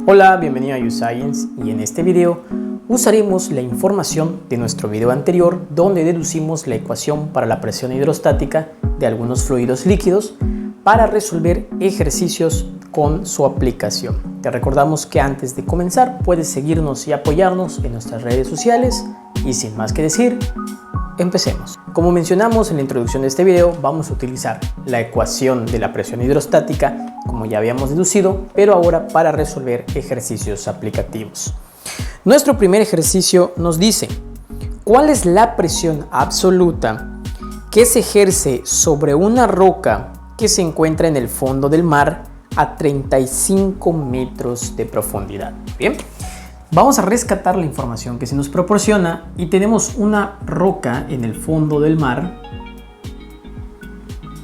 Hola, bienvenido a YouScience y en este video usaremos la información de nuestro video anterior donde deducimos la ecuación para la presión hidrostática de algunos fluidos líquidos para resolver ejercicios con su aplicación. Te recordamos que antes de comenzar puedes seguirnos y apoyarnos en nuestras redes sociales y sin más que decir, empecemos. Como mencionamos en la introducción de este video, vamos a utilizar la ecuación de la presión hidrostática, como ya habíamos deducido, pero ahora para resolver ejercicios aplicativos. Nuestro primer ejercicio nos dice, ¿cuál es la presión absoluta que se ejerce sobre una roca que se encuentra en el fondo del mar a 35 metros de profundidad? Bien. Vamos a rescatar la información que se nos proporciona y tenemos una roca en el fondo del mar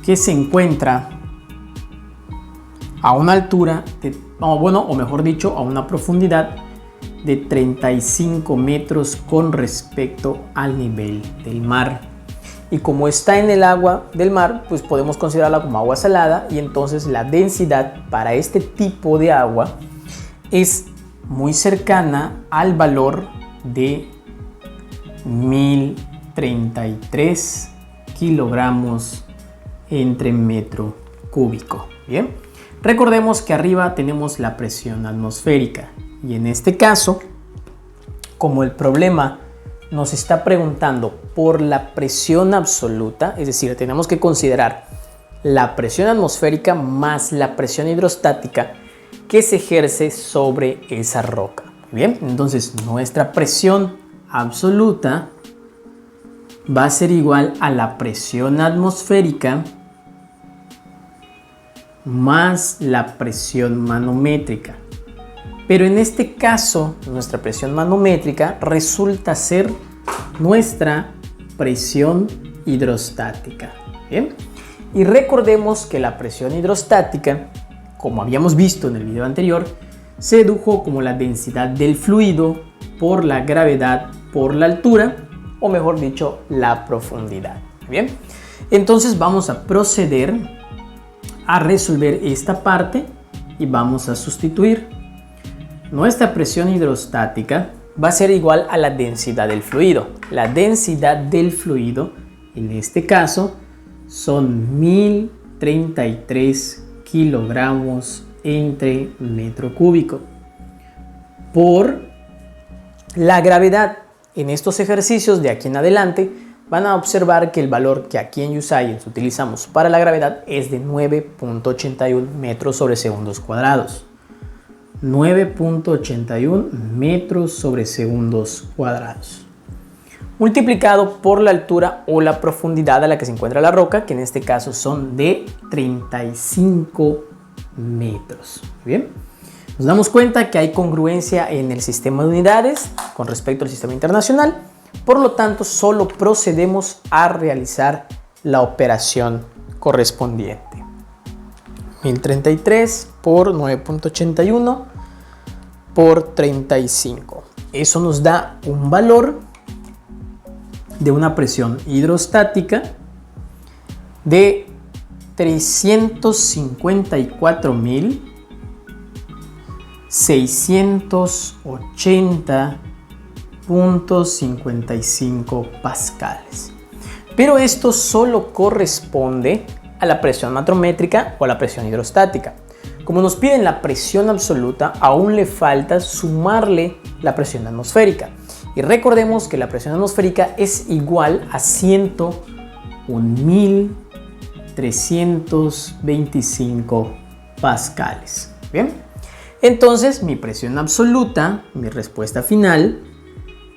que se encuentra a una altura, o mejor dicho, a una profundidad de 35 metros con respecto al nivel del mar. Y como está en el agua del mar, pues podemos considerarla como agua salada y entonces la densidad para este tipo de agua es muy cercana al valor de 1033 kilogramos entre metro cúbico. Bien, recordemos que arriba tenemos la presión atmosférica y en este caso, como el problema nos está preguntando por la presión absoluta, es decir, tenemos que considerar la presión atmosférica más la presión hidrostática que se ejerce sobre esa roca. Bien, entonces nuestra presión absoluta va a ser igual a la presión atmosférica más la presión manométrica. Pero en este caso, nuestra presión manométrica resulta ser nuestra presión hidrostática. Bien, y recordemos que la presión hidrostática, como habíamos visto en el video anterior, se dedujo como la densidad del fluido por la gravedad por la altura, o mejor dicho, la profundidad. Bien, entonces vamos a proceder a resolver esta parte y vamos a sustituir. Nuestra presión hidrostática va a ser igual a la densidad del fluido. La densidad del fluido, en este caso, son 1033 kilogramos entre metro cúbico por la gravedad. En estos ejercicios de aquí en adelante van a observar que el valor que aquí en YouScience utilizamos para la gravedad es de 9.81 metros sobre segundos cuadrados. 9.81 metros sobre segundos cuadrados multiplicado por la altura o la profundidad a la que se encuentra la roca, que en este caso son de 35 metros. Bien, nos damos cuenta que hay congruencia en el sistema de unidades con respecto al sistema internacional, por lo tanto solo procedemos a realizar la operación correspondiente. 1033 por 9.81 por 35. Eso nos da un valor de una presión hidrostática de 354.680.55 pascales. Pero esto solo corresponde a la presión manométrica o a la presión hidrostática. Como nos piden la presión absoluta, aún le falta sumarle la presión atmosférica. Y recordemos que la presión atmosférica es igual a 101.325 pascales. Bien, entonces mi presión absoluta, mi respuesta final,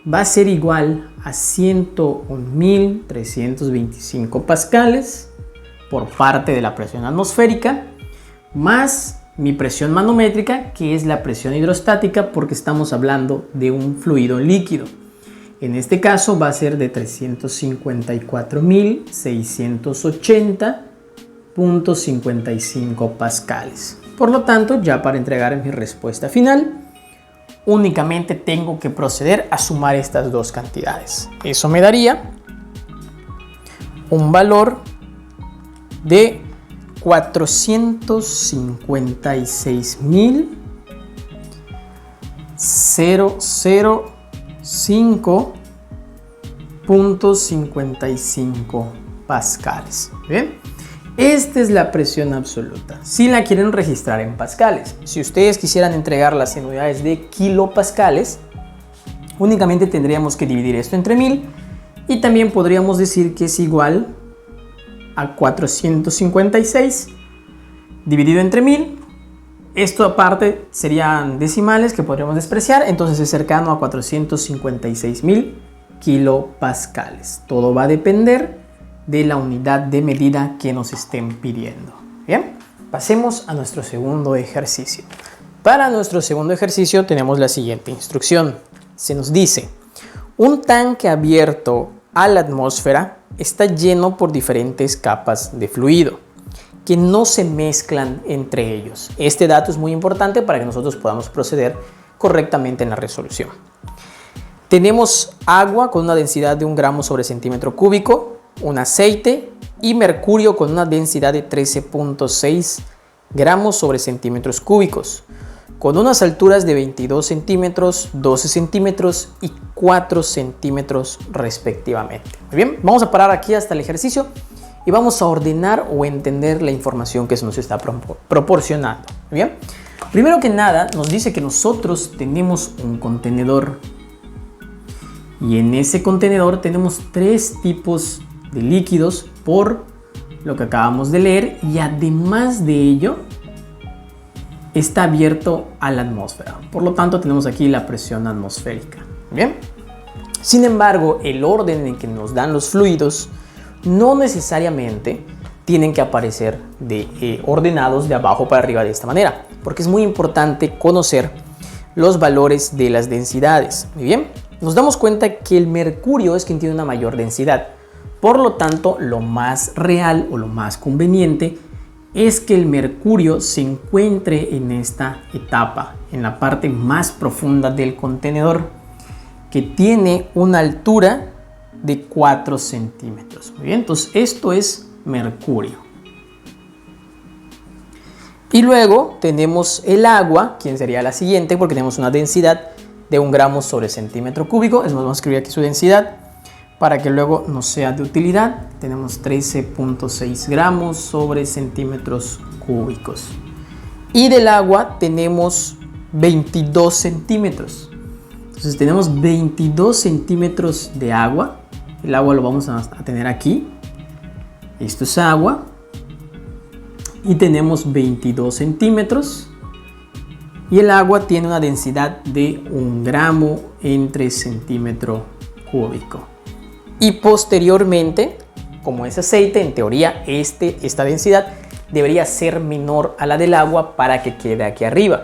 va a ser igual a 101.325 pascales por parte de la presión atmosférica más mi presión manométrica, que es la presión hidrostática porque estamos hablando de un fluido líquido. En este caso va a ser de 354.680.55 pascales. Por lo tanto, ya para entregar mi respuesta final, únicamente tengo que proceder a sumar estas dos cantidades. Eso me daría un valor de 456.000 005.55 pascales. ¿Bien? Esta es la presión absoluta. Si la quieren registrar en pascales, si ustedes quisieran entregarlas en unidades de kilopascales, únicamente tendríamos que dividir esto entre 1000 y también podríamos decir que es igual a 456 dividido entre 1000. Esto aparte serían decimales que podríamos despreciar, entonces es cercano a 456.000 kilopascales. Todo va a depender de la unidad de medida que nos estén pidiendo. Bien, pasemos a nuestro segundo ejercicio. Para nuestro segundo ejercicio tenemos la siguiente instrucción. Se nos dice, un tanque abierto a la atmósfera está lleno por diferentes capas de fluido que no se mezclan entre ellos. Este dato es muy importante para que nosotros podamos proceder correctamente en la resolución. Tenemos agua con una densidad de 1 gramo sobre centímetro cúbico, un aceite y mercurio con una densidad de 13.6 gramos sobre centímetros cúbicos, con unas alturas de 22 centímetros, 12 centímetros y 4 centímetros respectivamente. Muy bien, vamos a parar aquí hasta el ejercicio y vamos a ordenar o entender la información que se nos está proporcionando. Muy bien, primero que nada nos dice que nosotros tenemos un contenedor y en ese contenedor tenemos 3 tipos de líquidos por lo que acabamos de leer y además de ello está abierto a la atmósfera. Por lo tanto tenemos aquí la presión atmosférica. Bien. Sin embargo, el orden en que nos dan los fluidos no necesariamente tienen que aparecer ordenados de abajo para arriba de esta manera, porque es muy importante conocer los valores de las densidades. Muy bien, nos damos cuenta que el mercurio es quien tiene una mayor densidad. Por lo tanto, lo más real o lo más conveniente es que el mercurio se encuentre en esta etapa, en la parte más profunda del contenedor, que tiene una altura de 4 centímetros. Muy bien, entonces esto es mercurio. Y luego tenemos el agua, quien sería la siguiente, porque tenemos una densidad de 1 gramo sobre centímetro cúbico. Es más, vamos a escribir aquí su densidad para que luego nos sea de utilidad. Tenemos 13.6 gramos sobre centímetros cúbicos. Y del agua tenemos 22 centímetros. Entonces tenemos 22 centímetros de agua. El agua lo vamos a tener aquí. Esto es agua. Y tenemos 22 centímetros. Y el agua tiene una densidad de 1 gramo entre centímetro cúbico. Y posteriormente, como es aceite, en teoría esta densidad debería ser menor a la del agua para que quede aquí arriba.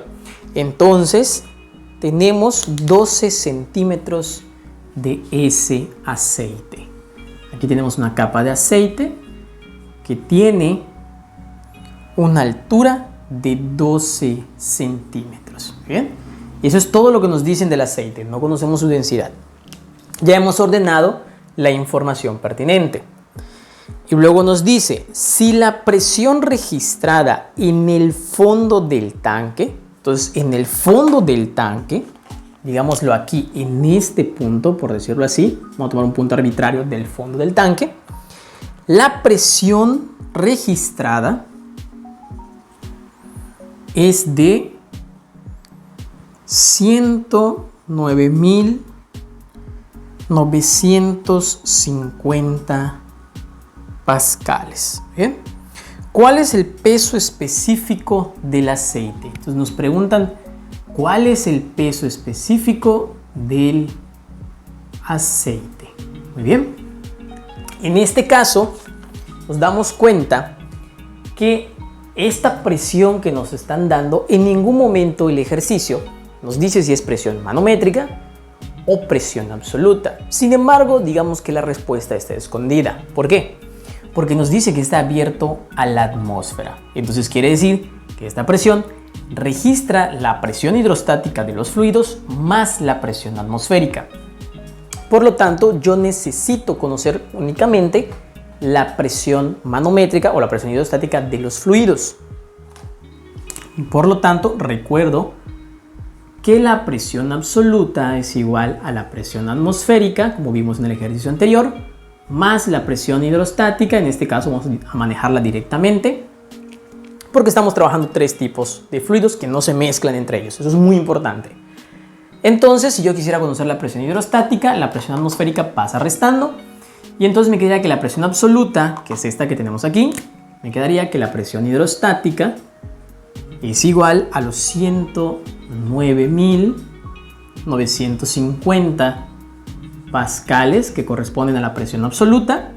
Entonces tenemos 12 centímetros de ese aceite. Aquí tenemos una capa de aceite que tiene una altura de 12 centímetros. Bien, y eso es todo lo que nos dicen del aceite. No conocemos su densidad. Ya hemos ordenado la información pertinente. Y luego nos dice, si la presión registrada en el fondo del tanque, entonces en el fondo del tanque, digámoslo aquí en este punto, por decirlo así, vamos a tomar un punto arbitrario del fondo del tanque, la presión registrada es de 109.950 pascales. ¿Bien? ¿Cuál es el peso específico del aceite? Entonces nos preguntan cuál es el peso específico del aceite. Muy bien. En este caso nos damos cuenta que esta presión que nos están dando, en ningún momento el ejercicio nos dice si es presión manométrica o presión absoluta. Sin embargo, digamos que la respuesta está escondida. ¿Por qué? Porque nos dice que está abierto a la atmósfera. Entonces quiere decir que esta presión registra la presión hidrostática de los fluidos más la presión atmosférica. Por lo tanto, yo necesito conocer únicamente la presión manométrica o la presión hidrostática de los fluidos. Por lo tanto, recuerdo que la presión absoluta es igual a la presión atmosférica, como vimos en el ejercicio anterior, más la presión hidrostática. En este caso vamos a manejarla directamente, porque estamos trabajando tres tipos de fluidos que no se mezclan entre ellos. Eso es muy importante. Entonces, si yo quisiera conocer la presión hidrostática, la presión atmosférica pasa restando, y entonces me quedaría que la presión absoluta, que es esta que tenemos aquí, me quedaría que la presión hidrostática es igual a los 109.950 pascales, que corresponden a la presión absoluta,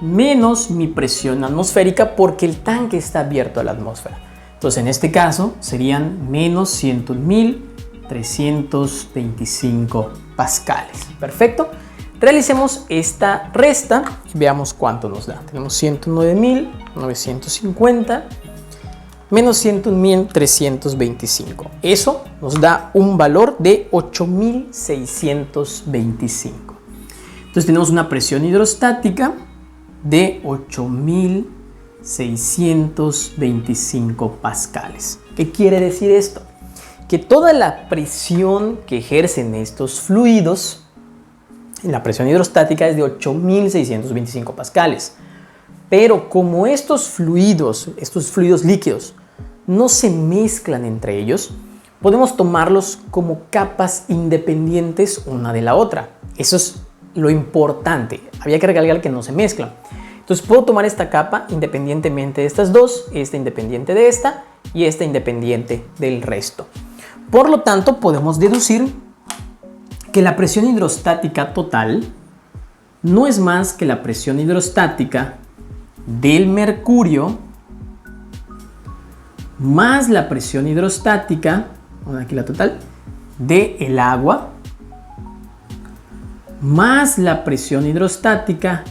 menos mi presión atmosférica, porque el tanque está abierto a la atmósfera. Entonces, en este caso, serían menos 101.325 pascales. Perfecto. Realicemos esta resta y veamos cuánto nos da. Tenemos 109.950 menos 101.325. Eso nos da un valor de 8.625. Entonces tenemos una presión hidrostática de 8.625 pascales. ¿Qué quiere decir esto? Que toda la presión que ejercen estos fluidos, la presión hidrostática, es de 8.625 pascales. Pero como estos fluidos líquidos no se mezclan entre ellos, podemos tomarlos como capas independientes una de la otra. Eso es lo importante. Había que recalcar que no se mezclan. Entonces puedo tomar esta capa independientemente de estas dos, esta independiente de esta y esta independiente del resto. Por lo tanto, podemos deducir que la presión hidrostática total no es más que la presión hidrostática del mercurio más la presión hidrostática, aquí la total, del agua, más la presión hidrostática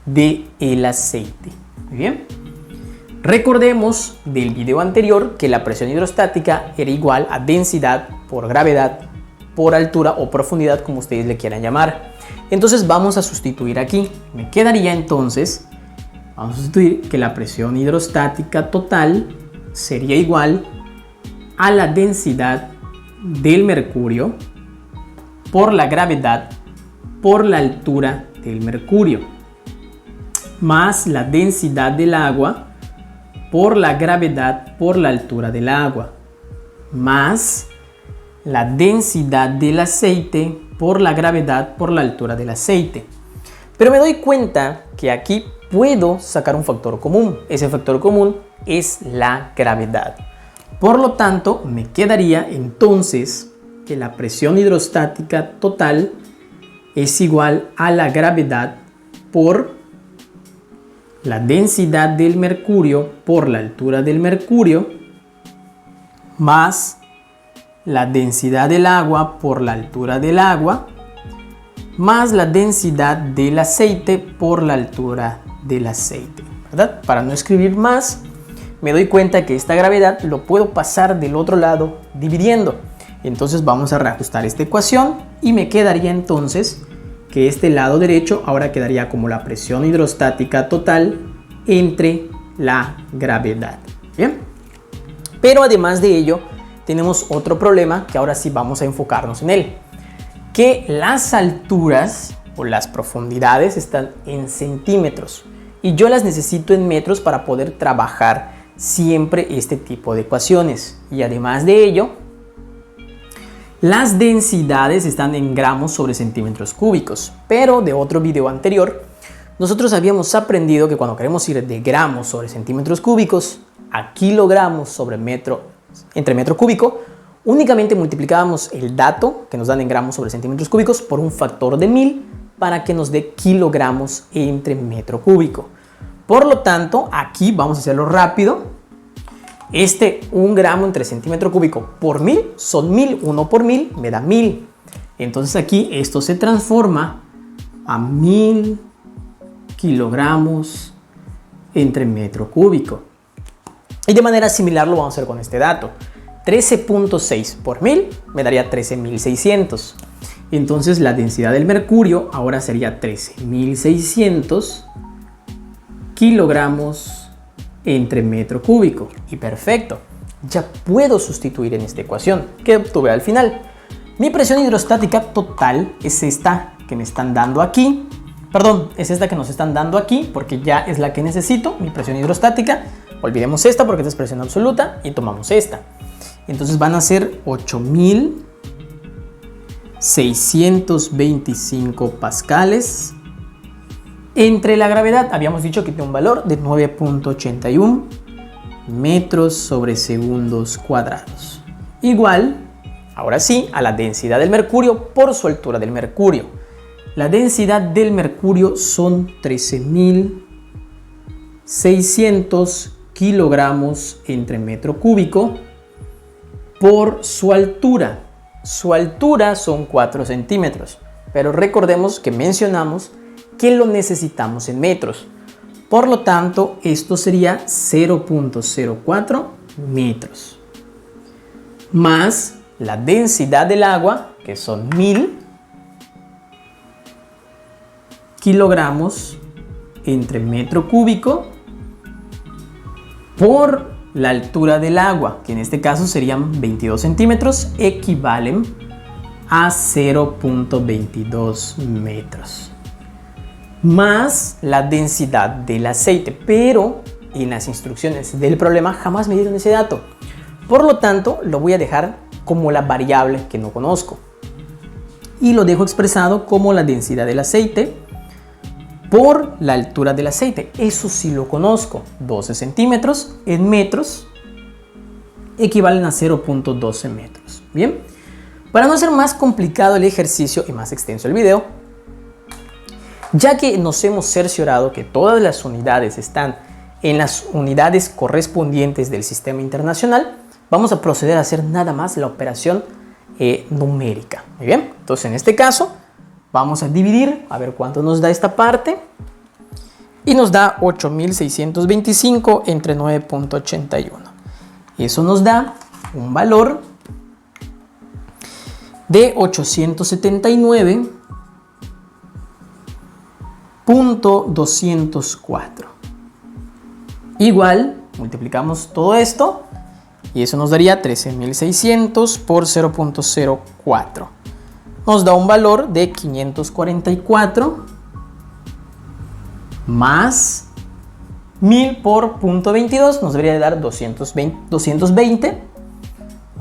del aceite. Muy bien. Recordemos del video anterior que la presión hidrostática era igual a densidad por gravedad por altura o profundidad, como ustedes le quieran llamar. Entonces vamos a sustituir aquí. Me quedaría entonces, vamos a sustituir que la presión hidrostática total sería igual a la densidad del mercurio por la gravedad por la altura del mercurio, más la densidad del agua por la gravedad por la altura del agua, más la densidad del aceite por la gravedad por la altura del aceite. Pero me doy cuenta que aquí puedo sacar un factor común. Ese factor común es la gravedad. Por lo tanto, me quedaría entonces que la presión hidrostática total es igual a la gravedad por la densidad del mercurio por la altura del mercurio más la densidad del agua por la altura del agua más la densidad del aceite por la altura del aceite, ¿verdad? Para no escribir más, me doy cuenta que esta gravedad lo puedo pasar del otro lado dividiendo. Entonces vamos a reajustar esta ecuación y me quedaría entonces que este lado derecho ahora quedaría como la presión hidrostática total entre la gravedad. Bien, pero además de ello tenemos otro problema que ahora sí vamos a enfocarnos en él, que las alturas o las profundidades están en centímetros y yo las necesito en metros para poder trabajar siempre este tipo de ecuaciones. Y además de ello, las densidades están en gramos sobre centímetros cúbicos, pero de otro video anterior nosotros habíamos aprendido que cuando queremos ir de gramos sobre centímetros cúbicos a kilogramos sobre entre metro cúbico, únicamente multiplicábamos el dato que nos dan en gramos sobre centímetros cúbicos por un factor de 1000 para que nos dé kilogramos entre metro cúbico. Por lo tanto, aquí vamos a hacerlo rápido. 1 gramo entre centímetro cúbico por 1000 son 1000, 1 por 1000 me da 1000. Entonces aquí esto se transforma a 1000 kilogramos entre metro cúbico. Y de manera similar lo vamos a hacer con este dato. 13.6 por 1000 me daría 13.600. Entonces la densidad del mercurio ahora sería 13.600 kilogramos entre metro cúbico. Y perfecto. ya puedo sustituir en esta ecuación que obtuve al final. Mi presión hidrostática total es esta que me están dando aquí. Perdón, es esta que nos están dando aquí porque ya es la que necesito, mi presión hidrostática. Olvidemos esta porque esta es presión absoluta y tomamos esta. Entonces van a ser 8.625 pascales. Entre la gravedad, habíamos dicho que tiene un valor de 9.81 metros sobre segundos cuadrados. Igual, ahora sí, a la densidad del mercurio por su altura del mercurio. La densidad del mercurio son 13.600 kilogramos entre metro cúbico por su altura. Su altura son 4 centímetros, pero recordemos que mencionamos que lo necesitamos en metros. Por lo tanto, esto sería 0.04 metros. Más la densidad del agua, que son 1000 kilogramos entre metro cúbico por la altura del agua, que en este caso serían 22 centímetros, equivalen a 0.22 metros. Más la densidad del aceite, pero en las instrucciones del problema jamás me dieron ese dato. Por lo tanto, lo voy a dejar como la variable que no conozco. Y lo dejo expresado como la densidad del aceite por la altura del aceite. Eso sí lo conozco. 12 centímetros en metros equivalen a 0.12 metros. Bien, para no hacer más complicado el ejercicio y más extenso el video, ya que nos hemos cerciorado que todas las unidades están en las unidades correspondientes del sistema internacional, vamos a proceder a hacer nada más la operación numérica. Muy bien, entonces en este caso vamos a dividir, a ver cuánto nos da esta parte, y nos da 8.625 entre 9.81. Eso nos da un valor de 879.204. Igual, multiplicamos todo esto y eso nos daría 13.600 por 0.04. Nos da un valor de 544 más 1000 por 0.22, nos debería de dar 220,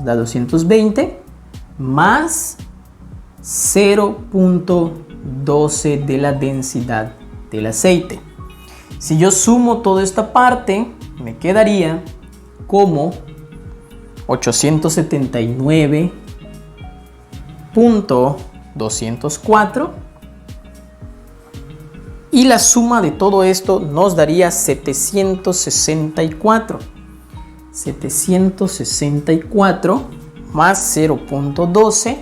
da 220 más 0.12 de la densidad del aceite. Si yo sumo toda esta parte, me quedaría como 879.204 y la suma de todo esto nos daría 764 más 0.12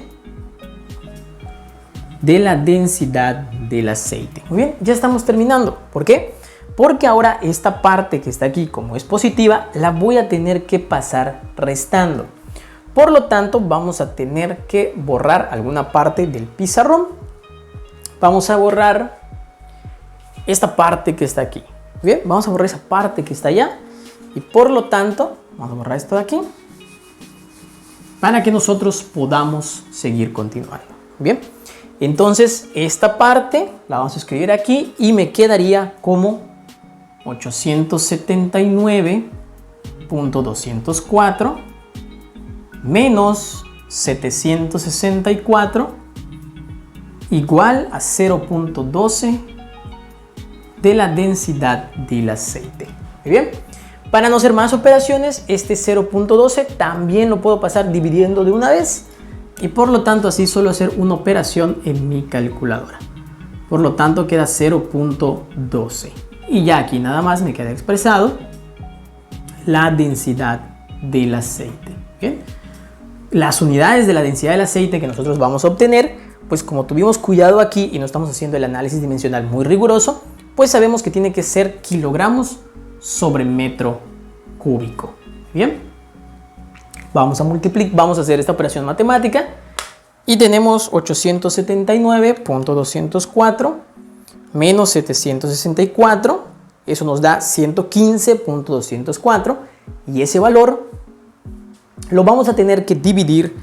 de la densidad del aceite. Muy bien, ya estamos terminando. ¿Por qué? Porque ahora esta parte que está aquí, como es positiva, la voy a tener que pasar restando. Por lo tanto, vamos a tener que borrar alguna parte del pizarrón. Vamos a borrar esta parte que está aquí. Bien, vamos a borrar esa parte que está allá. Y por lo tanto, vamos a borrar esto de aquí para que nosotros podamos seguir continuando. Bien, entonces esta parte la vamos a escribir aquí y me quedaría como 879.204 menos 764 igual a 0.12 de la densidad del aceite. Muy bien, para no hacer más operaciones, este 0.12 también lo puedo pasar dividiendo de una vez y por lo tanto así solo hacer una operación en mi calculadora. Por lo tanto queda 0.12 y ya aquí nada más me queda expresado la densidad del aceite. Bien, las unidades de la densidad del aceite que nosotros vamos a obtener, pues como tuvimos cuidado aquí y no estamos haciendo el análisis dimensional muy riguroso, pues sabemos que tiene que ser kilogramos sobre metro cúbico. Bien, vamos a hacer esta operación matemática y tenemos 879.204 menos 764, eso nos da 115.204 y ese valor lo vamos a tener que dividir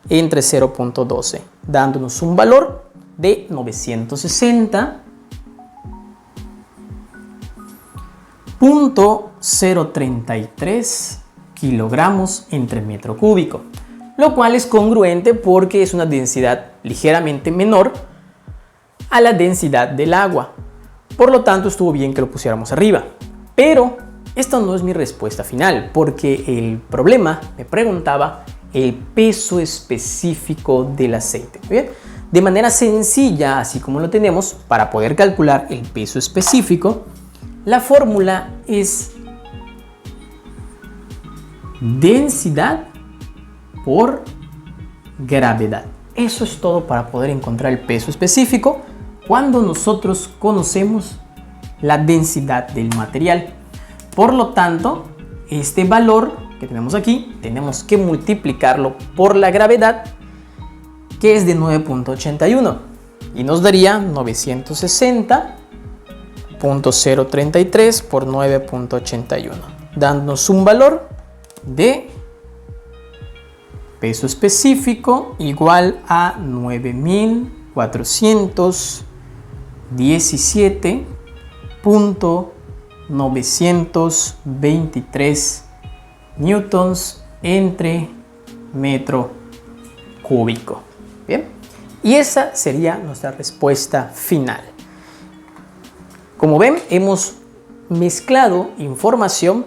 entre 0.12, dándonos un valor de 960.033 kilogramos entre metro cúbico, lo cual es congruente porque es una densidad ligeramente menor a la densidad del agua. Por lo tanto, estuvo bien que lo pusiéramos arriba. Pero esta no es mi respuesta final, porque el problema me preguntaba el peso específico del aceite. ¿Bien? De manera sencilla, así como lo tenemos, para poder calcular el peso específico, la fórmula es densidad por gravedad. Eso es todo para poder encontrar el peso específico cuando nosotros conocemos la densidad del material. Por lo tanto, este valor que tenemos aquí, tenemos que multiplicarlo por la gravedad, que es de 9.81, y nos daría 960.033 por 9.81, dándonos un valor de peso específico igual a 9.417.923 newtons entre metro cúbico. Bien, y esa sería nuestra respuesta final. Como ven, hemos mezclado información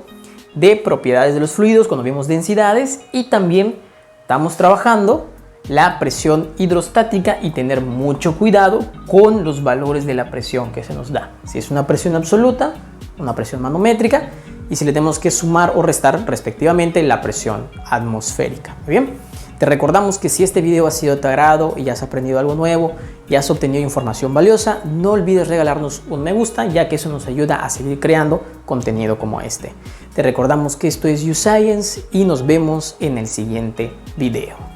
de propiedades de los fluidos cuando vemos densidades, y también estamos trabajando la presión hidrostática y tener mucho cuidado con los valores de la presión que se nos da. Si es una presión absoluta, una presión manométrica, y si le tenemos que sumar o restar respectivamente la presión atmosférica. Muy bien, te recordamos que si este video ha sido de tu agrado y has aprendido algo nuevo y has obtenido información valiosa, no olvides regalarnos un me gusta, ya que eso nos ayuda a seguir creando contenido como este. Te recordamos que esto es YouScience y nos vemos en el siguiente video.